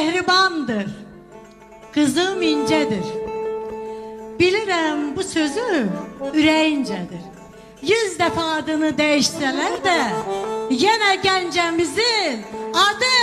mehribandır, kızım incedir. Bilirəm bu sözü ürəyincədir. 100 dəfə adını dəyişsələr də, yenə gəncəmizin adı